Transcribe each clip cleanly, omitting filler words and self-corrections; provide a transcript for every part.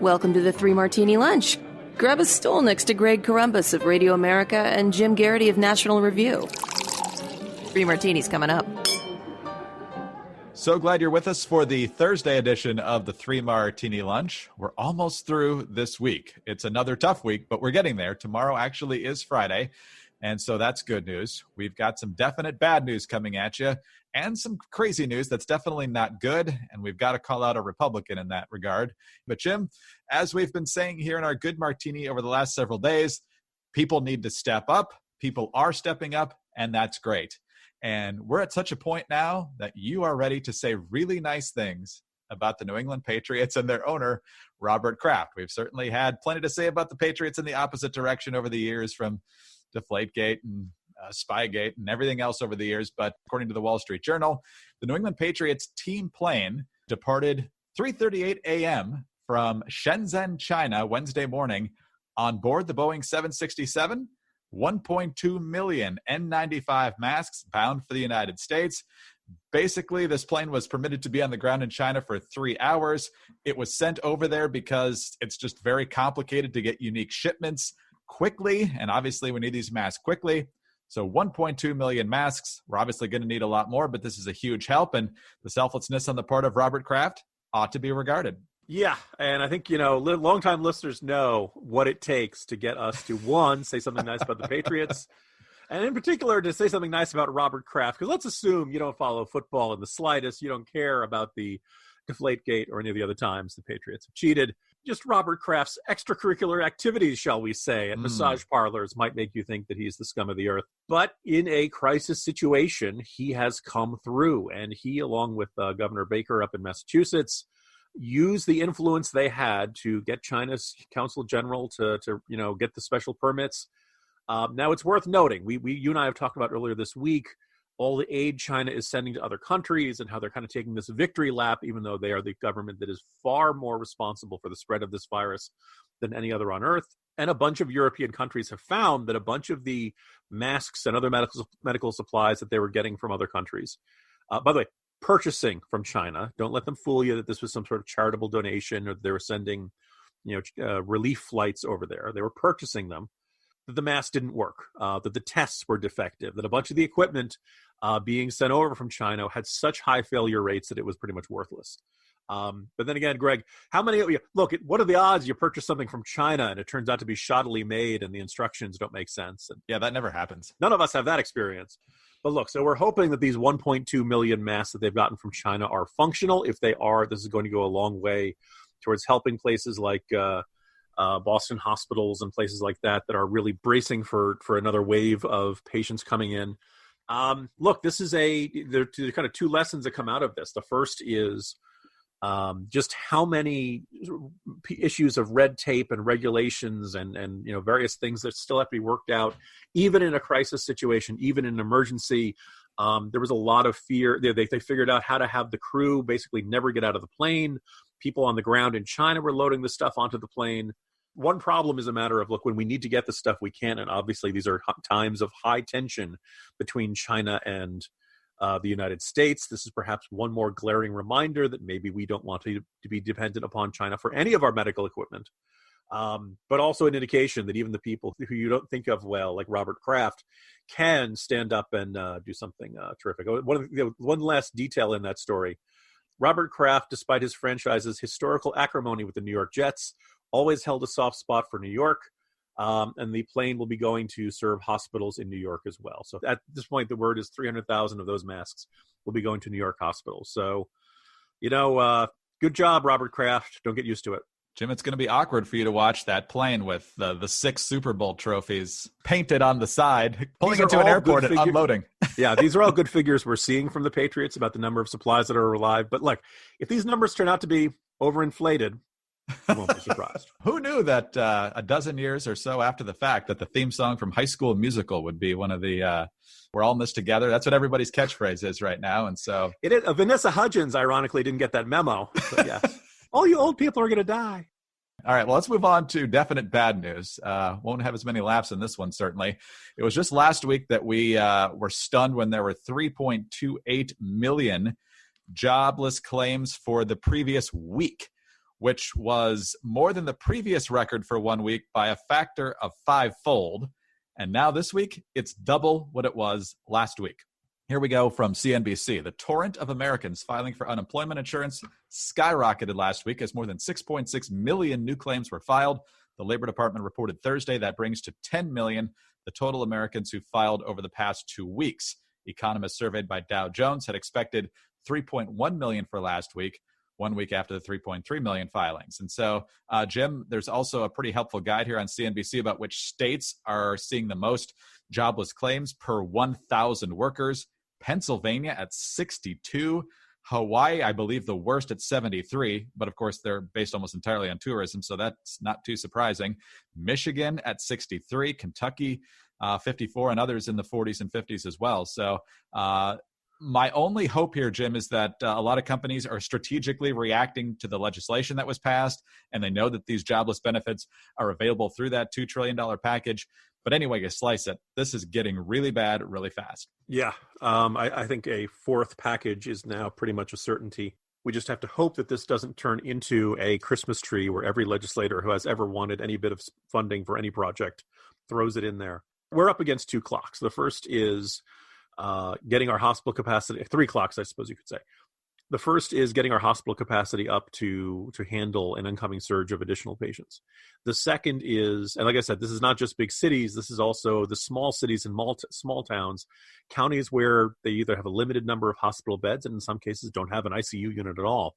Welcome to the Three Martini Lunch. Grab a stool next to Greg Columbus of Radio America and Jim Geraghty of National Review. Three Martinis coming up. So glad you're with us for the Thursday edition of the Three Martini Lunch. We're almost through this week. It's another tough week, but we're getting there. Tomorrow actually is Friday, and so that's good news. We've got some definite bad news coming at you and some crazy news that's definitely not good, and we've got to call out a Republican in that regard. But Jim, as we've been saying here in our Good Martini over the last several days, people need to step up. People are stepping up, and that's great. And we're at such a point now that you are ready to say really nice things about the New England Patriots and their owner, Robert Kraft. We've certainly had plenty to say about the Patriots in the opposite direction over the years, from Deflategate and Spygate and everything else over the years. But according to the Wall Street Journal, the New England Patriots team plane departed 3:38 a.m. from Shenzhen, China, Wednesday morning. On board the Boeing 767, 1.2 million N95 masks bound for the United States. Basically, this plane was permitted to be on the ground in China for 3 hours. It was sent over there because it's just very complicated to get unique shipments quickly, and obviously we need these masks quickly. So 1.2 million masks. We're obviously going to need a lot more, but this is a huge help, and the selflessness on the part of Robert Kraft ought to be regarded. Yeah, and I think, longtime listeners know what it takes to get us to, one, say something nice about the Patriots, and in particular to say something nice about Robert Kraft, because let's assume you don't follow football in the slightest, you don't care about the Deflategate or any of the other times the Patriots have cheated. Just Robert Kraft's extracurricular activities, shall we say, at massage parlors might make you think that he's the scum of the earth. But in a crisis situation, he has come through, and he, along with Governor Baker up in Massachusetts, used the influence they had to get China's Consul General to get the special permits. Now, it's worth noting, you and I have talked about earlier this week, all the aid China is sending to other countries and how they're kind of taking this victory lap, even though they are the government that is far more responsible for the spread of this virus than any other on earth. And a bunch of European countries have found that a bunch of the masks and other medical supplies that they were getting from other countries, by the way, purchasing from China, don't let them fool you that this was some sort of charitable donation or they were sending, relief flights over there. They were purchasing them. That the masks didn't work, that the tests were defective, that a bunch of the equipment being sent over from China had such high failure rates that it was pretty much worthless. But then again, Greg, how many of you, what are the odds you purchase something from China and it turns out to be shoddily made and the instructions don't make sense? And yeah, that never happens. None of us have that experience. But look, so we're hoping that these 1.2 million masks that they've gotten from China are functional. If they are, this is going to go a long way towards helping places like Boston hospitals and places like that are really bracing for another wave of patients coming in. Look, there are kind of two lessons that come out of this. The first is just how many issues of red tape and regulations and various things that still have to be worked out, even in a crisis situation, even in an emergency. There was a lot of fear. They figured out how to have the crew basically never get out of the plane. People on the ground in China were loading the stuff onto the plane. One problem is a matter of, when we need to get the stuff, we can. And obviously, these are times of high tension between China and the United States. This is perhaps one more glaring reminder that maybe we don't want to be dependent upon China for any of our medical equipment. But also an indication that even the people who you don't think of well, like Robert Kraft, can stand up and do something terrific. One last detail in that story. Robert Kraft, despite his franchise's historical acrimony with the New York Jets, always held a soft spot for New York, and the plane will be going to serve hospitals in New York as well. So at this point, the word is 300,000 of those masks will be going to New York hospitals. So, good job, Robert Kraft. Don't get used to it. Jim, it's going to be awkward for you to watch that plane with the 6 Super Bowl trophies painted on the side, pulling into an airport and unloading. Yeah, these are all good figures we're seeing from the Patriots about the number of supplies that are alive. But look, if these numbers turn out to be overinflated, I won't be surprised. Who knew that a dozen years or so after the fact that the theme song from High School Musical would be one of the we're all in this together? That's what everybody's catchphrase is right now. And so it is. Vanessa Hudgens, ironically, didn't get that memo. But yes, all you old people are going to die. All right, well, let's move on to definite bad news. Won't have as many laughs in this one, certainly. It was just last week that we were stunned when there were 3.28 million jobless claims for the previous week. which was more than the previous record for 1 week by a factor of 5-fold. And now this week, it's double what it was last week. Here we go from CNBC. The torrent of Americans filing for unemployment insurance skyrocketed last week as more than 6.6 million new claims were filed. The Labor Department reported Thursday that brings to 10 million the total Americans who filed over the past 2 weeks. Economists surveyed by Dow Jones had expected 3.1 million for last week, 1 week after the 3.3 million filings. And so, Jim, there's also a pretty helpful guide here on CNBC about which states are seeing the most jobless claims per 1,000 workers. Pennsylvania at 62. Hawaii, I believe, the worst at 73. But of course, they're based almost entirely on tourism, so that's not too surprising. Michigan at 63. Kentucky, 54, and others in the 40s and 50s as well. So my only hope here, Jim, is that a lot of companies are strategically reacting to the legislation that was passed, and they know that these jobless benefits are available through that $2 trillion package. But anyway, you slice it, this is getting really bad really fast. Yeah, I think a fourth package is now pretty much a certainty. We just have to hope that this doesn't turn into a Christmas tree where every legislator who has ever wanted any bit of funding for any project throws it in there. We're up against two clocks. The first is getting our hospital capacity, 3 clocks, I suppose you could say. The first is getting our hospital capacity up to handle an incoming surge of additional patients. The second is, and like I said, this is not just big cities, this is also the small cities and small towns, counties where they either have a limited number of hospital beds and in some cases don't have an ICU unit at all.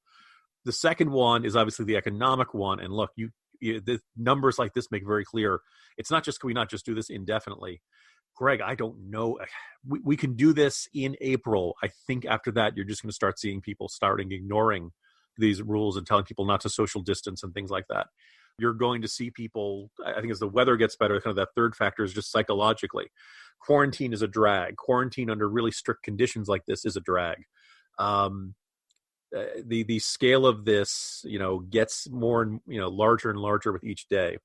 The second one is obviously the economic one. And look, the numbers like this make very clear, it's not just, can we not just do this indefinitely? Greg, I don't know. We can do this in April. I think after that, you're just going to start seeing people starting ignoring these rules and telling people not to social distance and things like that. You're going to see people, I think as the weather gets better, kind of that third factor is just psychologically. Quarantine is a drag. Quarantine under really strict conditions like this is a drag. The scale of this, gets more and, larger and larger with each day.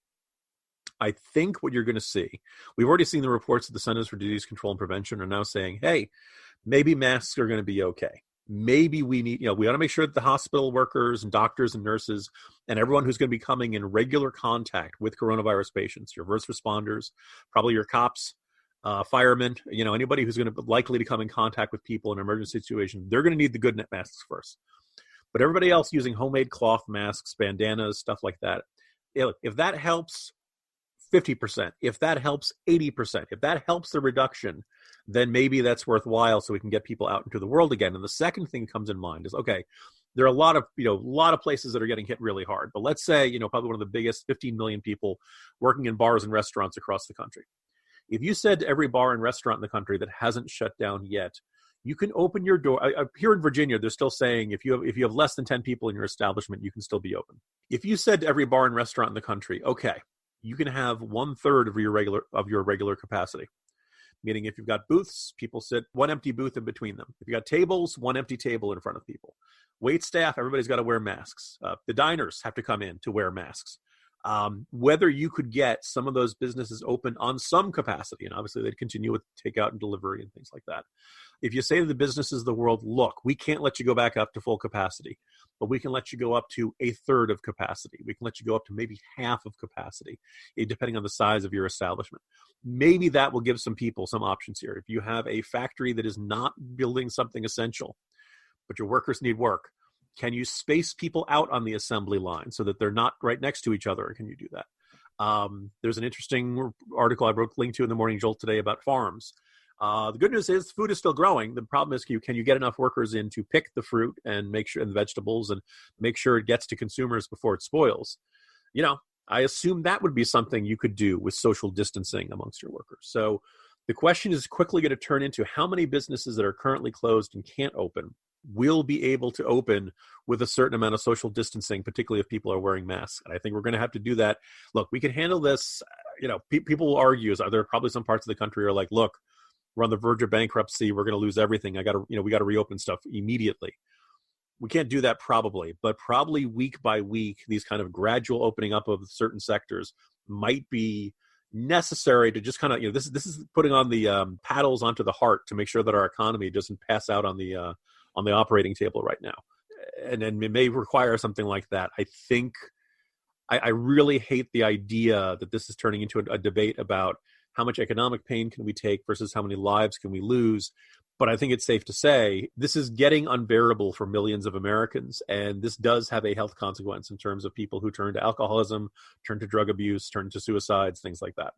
I think what you're going to see, we've already seen the reports of the Centers for Disease Control and Prevention are now saying, hey, maybe masks are going to be okay. Maybe we need, we ought to make sure that the hospital workers and doctors and nurses and everyone who's going to be coming in regular contact with coronavirus patients, your first responders, probably your cops, firemen, anybody who's going to be likely to come in contact with people in an emergency situation, they're going to need the good masks first. But everybody else using homemade cloth masks, bandanas, stuff like that, if that helps 50%, if that helps 80%, if that helps the reduction, then maybe that's worthwhile so we can get people out into the world again. And the second thing comes in mind is, okay, there are a lot of places that are getting hit really hard. But let's say, probably one of the biggest 15 million people working in bars and restaurants across the country. If you said to every bar and restaurant in the country that hasn't shut down yet, you can open your door. Here in Virginia, they're still saying if you have less than 10 people in your establishment, you can still be open. If you said to every bar and restaurant in the country, okay, you can have 1/3 of your regular capacity. Meaning if you've got booths, people sit one empty booth in between them. If you got tables, one empty table in front of people. Wait staff, everybody's got to wear masks. The diners have to come in to wear masks. Whether you could get some of those businesses open on some capacity, and obviously they'd continue with takeout and delivery and things like that. If you say to the businesses of the world, look, we can't let you go back up to full capacity, but we can let you go up to 1/3 of capacity. We can let you go up to maybe half of capacity, depending on the size of your establishment. Maybe that will give some people some options here. If you have a factory that is not building something essential, but your workers need work, can you space people out on the assembly line so that they're not right next to each other? Or can you do that? There's an interesting article I wrote linked to in the Morning Jolt today about farms. The good news is food is still growing. The problem is, can you get enough workers in to pick the fruit and make sure, and the vegetables, and make sure it gets to consumers before it spoils? I assume that would be something you could do with social distancing amongst your workers. So the question is quickly going to turn into how many businesses that are currently closed and can't open will be able to open with a certain amount of social distancing, particularly if people are wearing masks. And I think we're going to have to do that. Look, we can handle this. People will argue, there are probably some parts of the country are like, look, we're on the verge of bankruptcy. We're going to lose everything. we got to reopen stuff immediately. We can't do that probably, but probably week by week, these kind of gradual opening up of certain sectors might be necessary to just kind of, this is putting on the paddles onto the heart to make sure that our economy doesn't pass out on the operating table right now. and it may require something like that. I think I really hate the idea that this is turning into a debate about how much economic pain can we take versus how many lives can we lose. But I think it's safe to say this is getting unbearable for millions of Americans, and this does have a health consequence in terms of people who turn to alcoholism, turn to drug abuse, turn to suicides, things like that.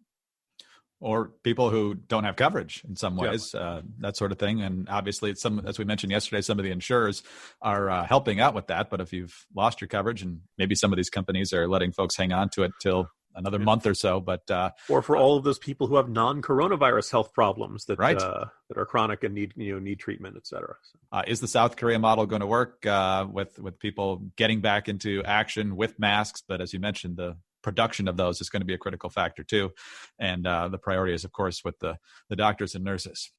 Or people who don't have coverage in some ways, that sort of thing. And obviously, it's as we mentioned yesterday, some of the insurers are helping out with that. But if you've lost your coverage, and maybe some of these companies are letting folks hang on to it till another month or so, but or for all of those people who have non-coronavirus health problems that that are chronic and need treatment, et cetera. So. Is the South Korea model going to work with people getting back into action with masks? But as you mentioned, the production of those is going to be a critical factor too, and the priority is, of course, with the doctors and nurses.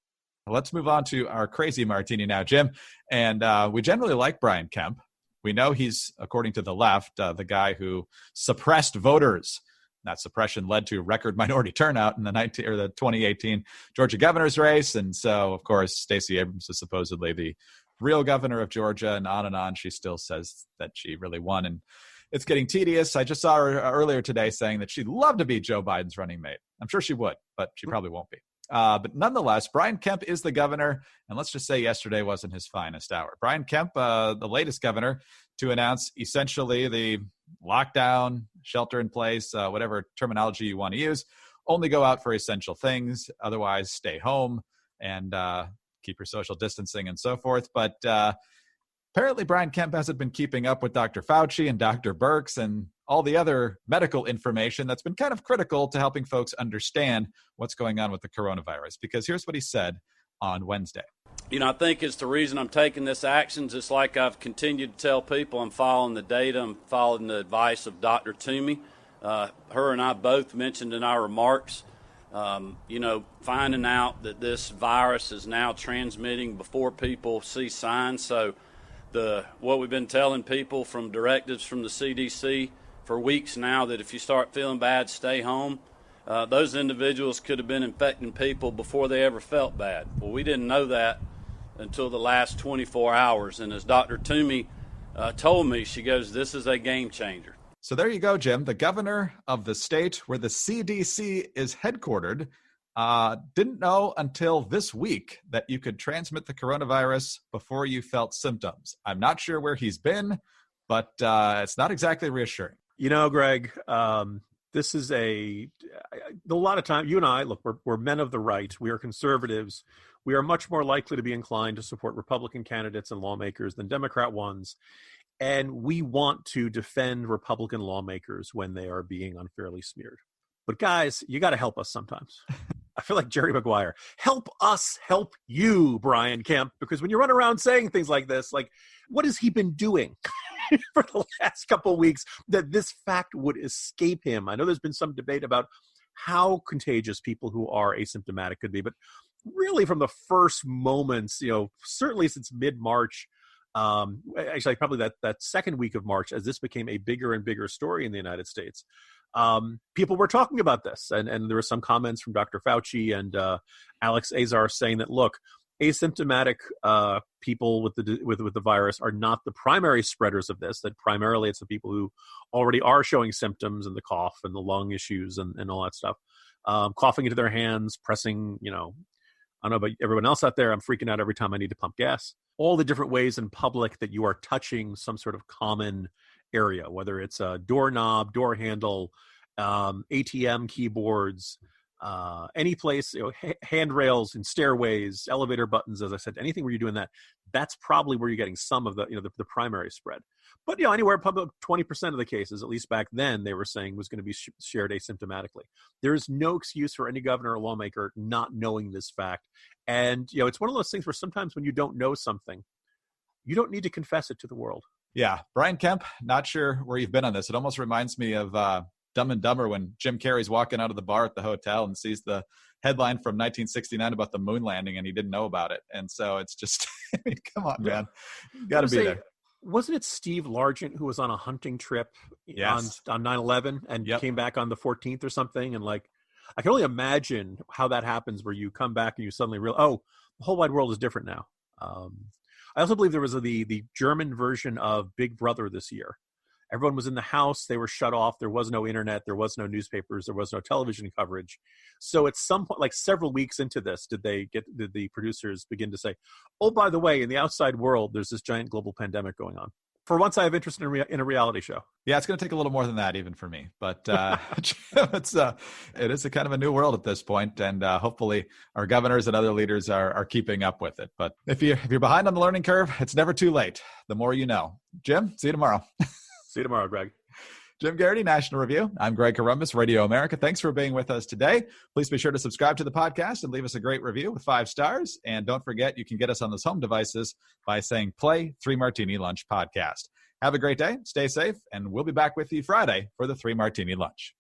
Let's move on to our crazy martini now, Jim. And we generally like Brian Kemp. We know he's, according to the left, the guy who suppressed voters. That suppression led to record minority turnout in the 2018 Georgia governor's race. And so, of course, Stacey Abrams is supposedly the real governor of Georgia, and on. She still says that she really won. And it's getting tedious. I just saw her earlier today saying that she'd love to be Joe Biden's running mate. I'm sure she would, but she probably won't be. But nonetheless, Brian Kemp is the governor, and let's just say yesterday wasn't his finest hour. Brian Kemp, the latest governor to announce essentially the lockdown, shelter in place, whatever terminology you want to use, only go out for essential things, otherwise stay home and keep your social distancing and so forth. But apparently Brian Kemp hasn't been keeping up with Dr. Fauci and Dr. Birx and all the other medical information that's been kind of critical to helping folks understand what's going on with the coronavirus. Because here's what he said on Wednesday. I think it's the reason I'm taking this action. Just like I've continued to tell people, I'm following the data, I'm following the advice of Dr. Toomey. Her and I both mentioned in our remarks, finding out that this virus is now transmitting before people see signs. So what we've been telling people from directives from the CDC for weeks now, that if you start feeling bad, stay home. Those individuals could have been infecting people before they ever felt bad. Well, we didn't know that until the last 24 hours. And as Dr. Toomey told me, she goes, this is a game changer. So there you go, Jim. The governor of the state where the CDC is headquartered didn't know until this week that you could transmit the coronavirus before you felt symptoms. I'm not sure where he's been, but it's not exactly reassuring. Greg, this is a lot of time. You and I, look, we're men of the right. We are conservatives. We are much more likely to be inclined to support Republican candidates and lawmakers than Democrat ones. And we want to defend Republican lawmakers when they are being unfairly smeared. But guys, you got to help us sometimes. I feel like Jerry Maguire. Help us help you, Brian Kemp, because when you run around saying things like this, like, what has he been doing for the last couple of weeks that this fact would escape him? I know there's been some debate about how contagious people who are asymptomatic could be, but really from the first moments, certainly since mid-March, actually probably that second week of March, as this became a bigger and bigger story in the United States, people were talking about this. And there were some comments from Dr. Fauci and Alex Azar saying that, look, asymptomatic people with the virus are not the primary spreaders of this, that primarily it's the people who already are showing symptoms and the cough and the lung issues and all that stuff, coughing into their hands, pressing, I don't know about everyone else out there, I'm freaking out every time I need to pump gas. All the different ways in public that you are touching some sort of common area, whether it's a doorknob, door handle, ATM keyboards, any place, handrails and stairways, elevator buttons, as I said, anything where you're doing that, that's probably where you're getting some of the primary spread. But, anywhere probably 20% of the cases, at least back then, they were saying was going to be shared asymptomatically. There is no excuse for any governor or lawmaker not knowing this fact. And, it's one of those things where sometimes when you don't know something, you don't need to confess it to the world. Yeah. Brian Kemp, not sure where you've been on this. It almost reminds me of Dumb and Dumber when Jim Carrey's walking out of the bar at the hotel and sees the headline from 1969 about the moon landing and he didn't know about it. And so it's just, come on, man. You got to be there. Wasn't it Steve Largent who was on a hunting trip on 9/11 and came back on the 14th or something? And I can only imagine how that happens where you come back and you suddenly realize, oh, the whole wide world is different now. I also believe there was the German version of Big Brother this year. Everyone was in the house. They were shut off. There was no internet. There was no newspapers. There was no television coverage. So at some point, like several weeks into this, did the producers begin to say, oh, by the way, in the outside world, there's this giant global pandemic going on. For once, I have interest in a reality show. Yeah, it's going to take a little more than that even for me. But it is a kind of a new world at this point, and hopefully our governors and other leaders are keeping up with it. But if you're behind on the learning curve, it's never too late. The more you know. Jim, see you tomorrow. See you tomorrow, Greg. Jim Geraghty, National Review. I'm Greg Corombos, Radio America. Thanks for being with us today. Please be sure to subscribe to the podcast and leave us a great review with 5 stars. And don't forget, you can get us on those home devices by saying play 3 Martini Lunch podcast. Have a great day. Stay safe. And we'll be back with you Friday for the 3 Martini Lunch.